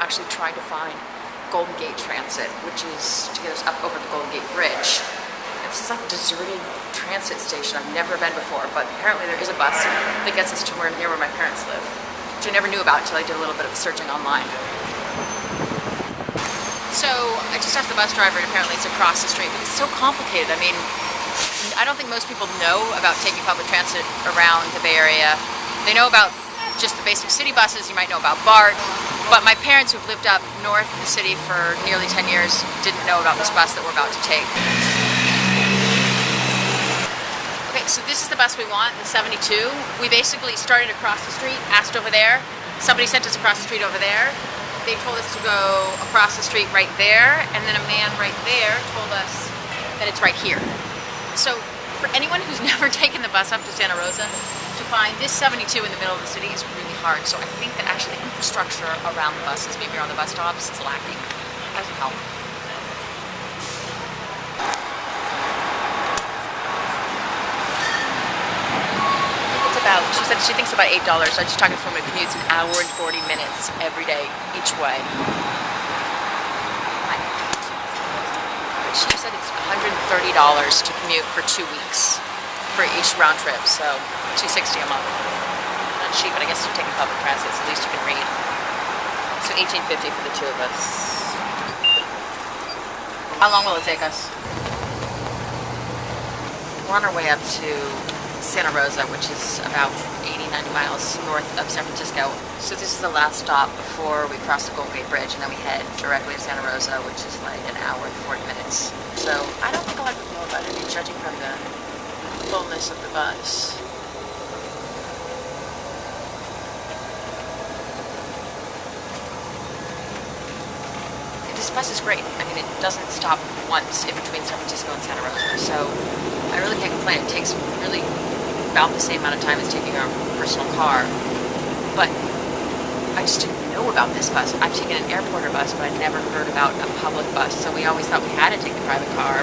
actually trying to find Golden Gate Transit, which is to get us up over the Golden Gate Bridge. This is like a deserted transit station. I've never been before, but apparently there is a bus that gets us to near where my parents live, which I never knew about until I did a little bit of searching online. So I just asked the bus driver, and apparently it's across the street, but it's so complicated. I mean, I don't think most people know about taking public transit around the Bay Area. They know about just the basic city buses. You might know about BART, but my parents who've lived up north of the city for nearly 10 years didn't know about this bus that we're about to take. Okay, so this is the bus we want, the 72. We basically started across the street, asked over there. Somebody sent us across the street over there. They told us to go across the street right there, and then a man right there told us that it's right here. So for anyone who's never taken the bus up to Santa Rosa, to find this 72 in the middle of the city is really hard. So I think that actually the infrastructure around the buses, maybe around the bus stops, is lacking. It doesn't help. She said she thinks about $8. So I'm just talking from a commute, an hour and 40 minutes every day, each way. She said it's $130 to commute for 2 weeks for each round trip, so $260 a month. Not cheap, but I guess if you're taking public transit, so at least you can read. So $18.50 for the two of us. How long will it take us? We're on our way up to Santa Rosa, which is about 80-90 miles north of San Francisco. So this is the last stop before we cross the Golden Gate Bridge, and then we head directly to Santa Rosa, which is like an hour and 40 minutes. So I don't think a lot of people know about it, judging from the fullness of the bus. This bus is great. I mean, it doesn't stop once in between San Francisco and Santa Rosa, so I really can't complain. It takes really about the same amount of time as taking our personal car, but I just didn't know about this bus. I've taken an airporter bus, but I'd never heard about a public bus, so we always thought we had to take the private car.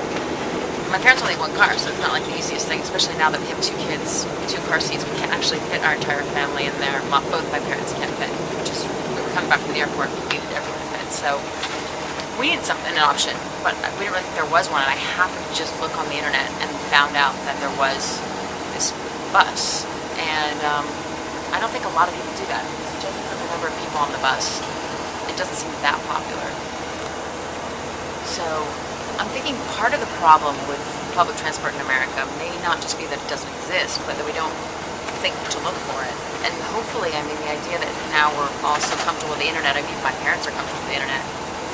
My parents only have one car, so it's not like the easiest thing, especially now that we have 2 kids, 2 car seats. We can't actually fit our entire family in there. Both my parents can't fit, which is, we were coming back from the airport, we needed everyone to fit, so we needed an option, but we didn't really think there was one, and I happened to just look on the internet and found out that there was this bus, and I don't think a lot of people do that. Judging from the number of people on the bus, it doesn't seem that popular. So I'm thinking part of the problem with public transport in America may not just be that it doesn't exist, but that we don't think to look for it. And hopefully, I mean, the idea that now we're all so comfortable with the internet, I mean, my parents are comfortable with the internet,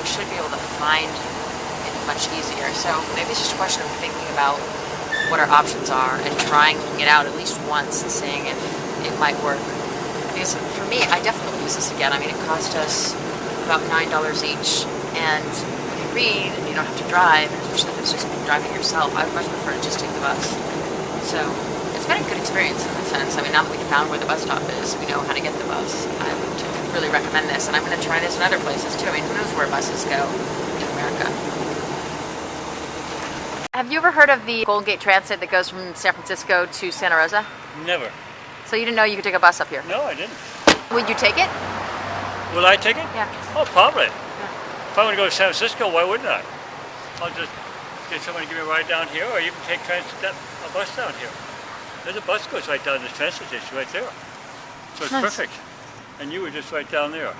we should be able to find it much easier. So maybe it's just a question of thinking about what our options are and trying it out at least once and seeing if it might work. Because for me, I definitely use this again. I mean, it cost us about $9 each, and you can read and you don't have to drive, and especially if it's just driving yourself. I would much prefer to just take the bus. So it's been a good experience in that sense. I mean, now that we found where the bus stop is, we know how to get the bus. I would really recommend this, and I'm going to try this in other places too. I mean, who knows where buses go in America. Have you ever heard of the Golden Gate Transit that goes from San Francisco to Santa Rosa? Never. So you didn't know you could take a bus up here? No, I didn't. Would you take it? Will I take it? Yeah. Oh, probably. Yeah. If I want to go to San Francisco, why wouldn't I? I'll just get someone to give me a ride down here, or you can take a bus down here. There's a bus goes right down this transit station right there. So it's nice. Perfect. And you were just right down there.